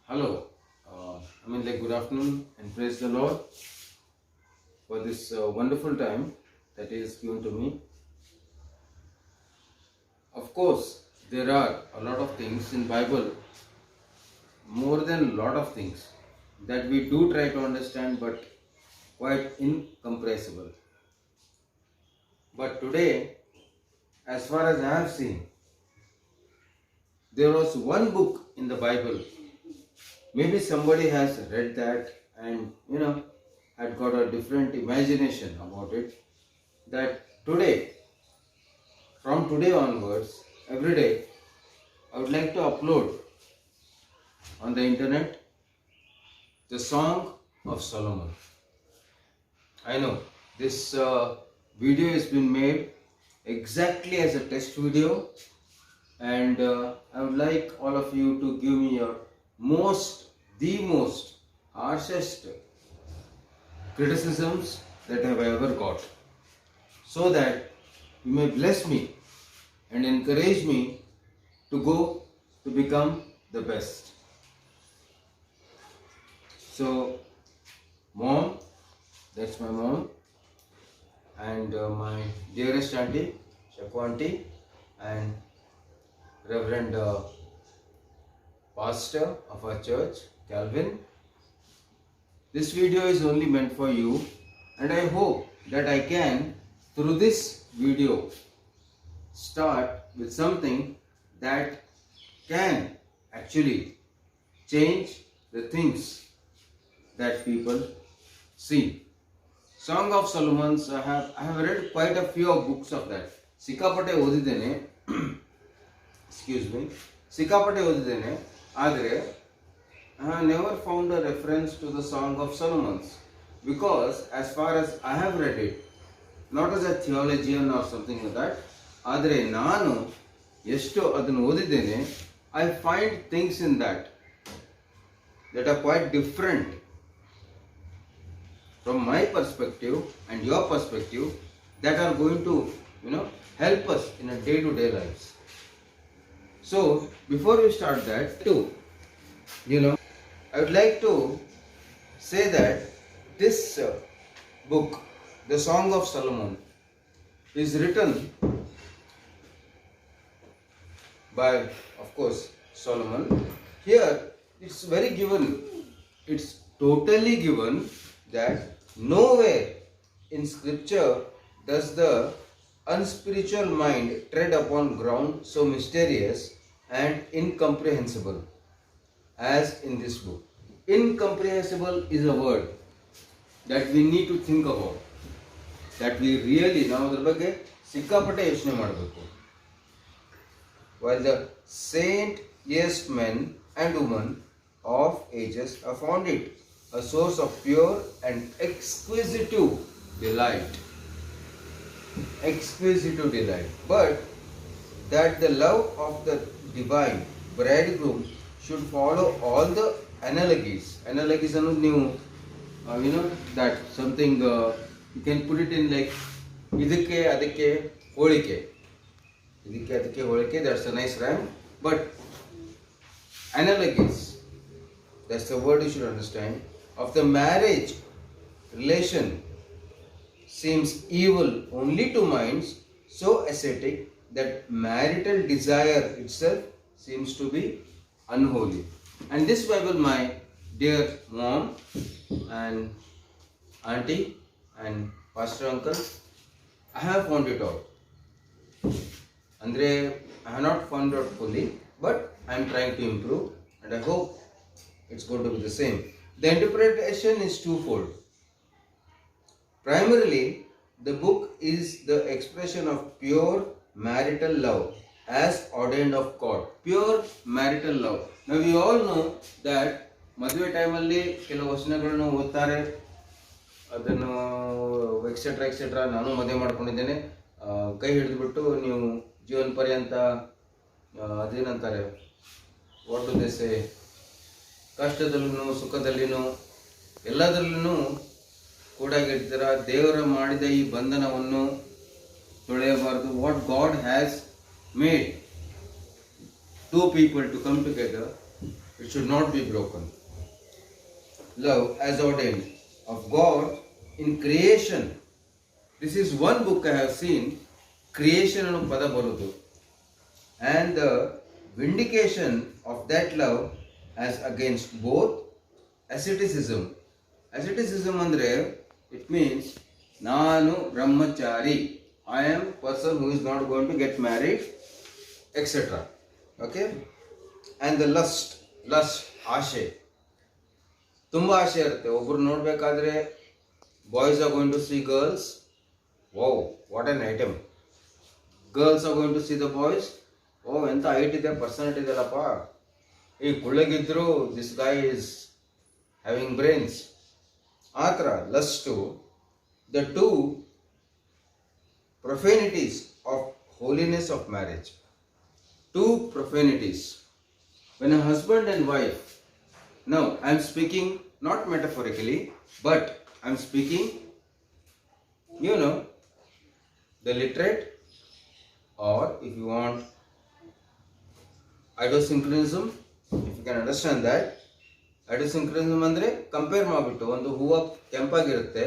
Hello, good afternoon and praise the Lord for this wonderful time that is given to me. Of course, there are a lot of things in Bible, more than a lot of things that we do try to understand, but quite incomprehensible. But today, as far as I have seen, there was one book in the Bible. Maybe somebody has read that and had got a different imagination about it. That today, from today onwards, every day, I would like to upload on the internet the Song of Solomon. I know this video has been made exactly as a test video, and I would like all of you to give me your the most harshest criticisms that I have ever got, so that you may bless me and encourage me to go to become the best. So, mom, that's my mom, and my dearest auntie, Shaku auntie, and Reverend Pastor of our church, Calvin. This video is only meant for you, and I hope that I can, through this video, start with something that can actually change the things that people see. Song of Solomon's, I have read quite a few books of that. ಸಿಕ್ಕಾಪಟ್ಟೆ ಓದಿದ್ದೇನೆ, ಸಿಕ್ಕಾಪಟ್ಟೆ ಓದಿದ್ದೇನೆ, ಆದರೆ I have never found a reference to the Song of Solomon's, because as far as I have read it, not as a theologian or something like that, ಆದರೆ ನಾನು ಎಷ್ಟು ಅದನ್ನು ಓದಿದ್ದೇನೆ, I find things in that are quite different from my perspective and your perspective, that are going to help us in a day-to-day lives. So before we start that too, I would like to say that this book, the Song of Solomon, is written by, of course, Solomon. Here it's very given, it's totally given that nowhere in scripture does the unspiritual mind tread upon ground so mysterious and incomprehensible as in this book. Incomprehensible is a word that we need to think about, that we really ನಾವು ಅದರ ಬಗ್ಗೆ ಸಿಕ್ಕಾಪಟ್ಟೆ ಯೋಚನೆ ಮಾಡಬೇಕು. While the saintliest men and women of ages have found it a source of pure and exquisite delight. But that the love of the divine bridegroom should follow all the analogies. Analogies ಅನ್ನೋದು ನೀವು that something you can put it in like ಇದಕ್ಕೆ ಅದಕ್ಕೆ ಹೋಲಿಕೆ, that's a nice rhyme. But analogies, that's the word you should understand, of the marriage relation seems evil only to minds so ascetic that marital desire itself seems to be unholy. And this Bible, my dear mom and auntie and pastor uncle, I have found it out. Andre, I have not found out fully, but I am trying to improve, and I hope it's going to be the same. The interpretation is twofold. Primarily, the book is the expression of pure marital love as ordained of God. Pure marital love. Now we all know that ಮದುವೆ ಟೈಮಲ್ಲಿ ಕೆಲವು ವಚನಗಳನ್ನು ಓದ್ತಾರೆ, ಅದನ್ನು etcetera ನಾನು ಮದುವೆ ಮಾಡ್ಕೊಂಡಿದ್ದೇನೆ, ಕೈ ಹಿಡಿದುಬಿಟ್ಟು ನೀವು ಜೀವನ ಪರ್ಯಂತ ಅದೇನಂತಾರೆ, ವಾಟ್ ಡು ದೇ ಸೇ, ಕಷ್ಟದಲ್ಲೂ ಸುಖದಲ್ಲಿನೂ ಎಲ್ಲದರಲ್ಲೂ ಕೂಡಾಗಿರ್ತೀರ, ದೇವರ ಮಾಡಿದ ಈ ಬಂಧನವನ್ನು ತೊಳೆಯಬಾರದು. What God has made two people to come together, It should not be broken. Love as ordained of God in creation. This is one book I have seen, creation and pada barudu. And the vindication of that love as against both asceticism. Asceticism andre, it means Nanu Brahmachari. I am person who is not going to get married, etc. Okay? And the lust, ಆಶೆ, ತುಂಬ ಆಸೆ ಇರುತ್ತೆ. ಒಬ್ರು ನೋಡ್ಬೇಕಾದ್ರೆ boys are going to see girls, wow what an item. Girls are going to see the boys, oh ಎಂತ height ಇದೆ, personality ಇದೆಯಲ್ಲಪ್ಪ, ಈ ಕುಳ್ಳಗಿದ್ರು this guy is having brains. ಆ ಥರ lust. The two profanities of holiness of marriage. Two profanities. When a husband and wife, now I am speaking not metaphorically, but I am speaking, the literate, or if you want idosynchronism, if you can understand that. Idosynchronism andre compare ಮಾಡ್ಬಿಟ್ಟು ಒಂದು ಹೂವು ಕೆಂಪಾಗಿರುತ್ತೆ,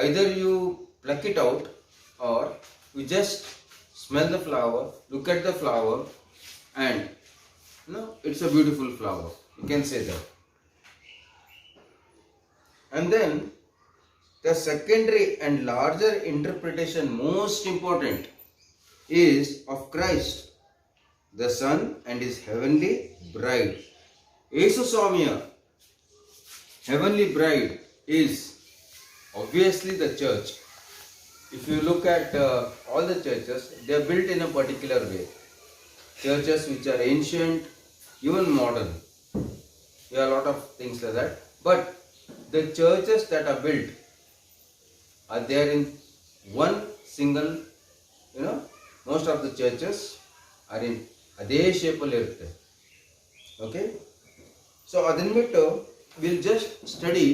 either you pluck it out or you just smell the flower, look at the flower, and it's a beautiful flower, you can say that. And then the secondary and larger interpretation, most important, is of Christ the Son and his heavenly bride. Yesu Swamiya heavenly bride is obviously the church. If you look at all the churches, they are built in a particular way. Churches which are ancient, even modern, there are a lot of things like that. But the churches that are built are there in one single, most of the churches are in ಅದೇ ಶೇಪಲ್ಲಿ ಇರುತ್ತೆ. Okay? So ಅದನ್ನ ಬಿಟ್ಟು we'll just study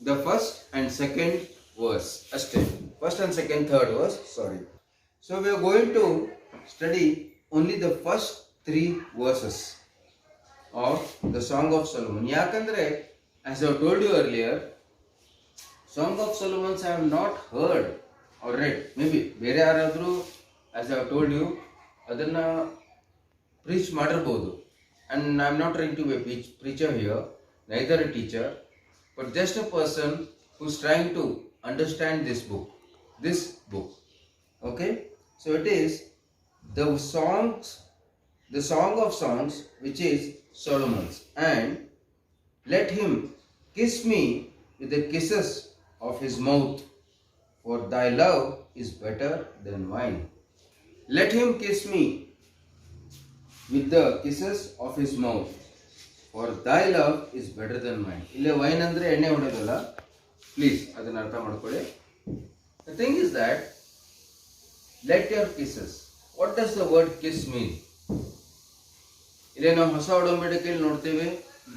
the first and second verse. ಅಷ್ಟೇ. First and second, third verse, sorry. So we are going to study only the first 3 verses of the Song of Solomon. Yakandre, as I told you earlier, Song of Solomon I have not heard or read. Maybe ಬೇರೆ ಯಾರಾದರೂ, as I have told you, ಅದನ್ನ preach ಮಾಡಿರಬಹುದು. And I am not trying to be a preacher here, neither a teacher, but just a person who is trying to understand this book. Okay? So it is the Song of Songs, which is Solomon's. And let him kiss me with the kisses of his mouth, for thy love is better than wine. Let him kiss me with the kisses of his mouth, for thy love is better than wine. Ille wine andre ಎಣ್ಣೆ ಹೊಡೆಯೋದಲ್ಲ, please ಅದನ್ನ ಅರ್ಥ ಮಾಡ್ಕೊಳ್ಳಿ. The thing is that, let your kisses. What does the word kiss mean? ಇಲ್ಲೇ ನಾವು ಹೊಸ ಒಡಂಬಡಿಕೆಯಲ್ಲಿ ನೋಡ್ತೇವೆ,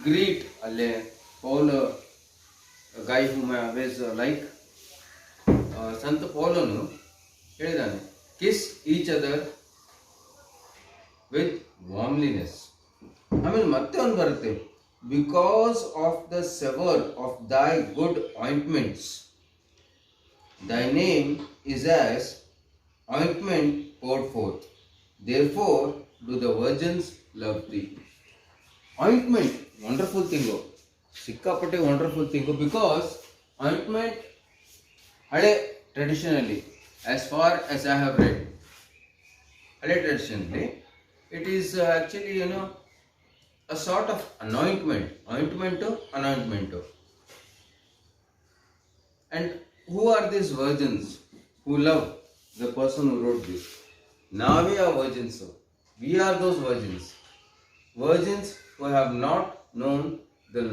greet, ಅಲ್ಲೇ Paul, guy whom I always like, ಸಂತ ಪೌಲನು ಹೇಳಿದಾನೆ, kiss each other with warmliness. ಆಮೇಲೆ ಮತ್ತೆ ಒಂದು ಬರುತ್ತೆ, because of the savor of thy good ointments, thy name is as ointment poured forth, therefore do the virgins love thee. Ointment, wonderful thing, ಸಿಕ್ಕಾಪಟ್ಟೆ wonderful thing, because ointment ಹಳೆ traditionally, as far as I have read, ಹಳೆ traditionally, it is actually a sort of anointment. And who are these virgins who love the person who wrote this? Now we are virgins. We are those virgins who have not known the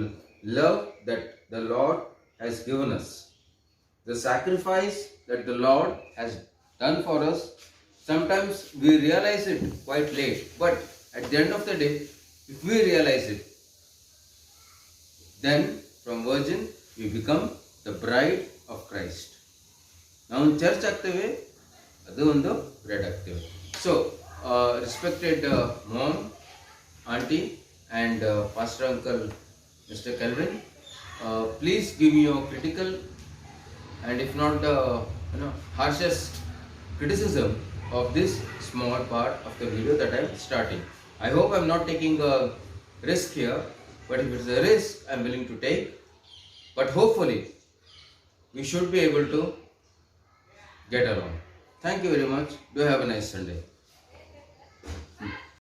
love that the Lord has given us, the sacrifice that the Lord has done for us. Sometimes we realize it quite late, but at the end of the day, if we realize it, then from virgin we become the bride of Christ. Now in church ಆಗ್ತೇವೆ, ಅದು ಒಂದು bride ಆಗ್ತೇವೆ. So respected mom, auntie and Pastor Uncle Mr. Kelvin. Please give me your critical and if not the harshest criticism of this small part of the video that I am starting. I hope I am not taking a risk here, but if it's a risk I am willing to take. But hopefully we should be able to get along. Thank you very much. Do have a nice Sunday.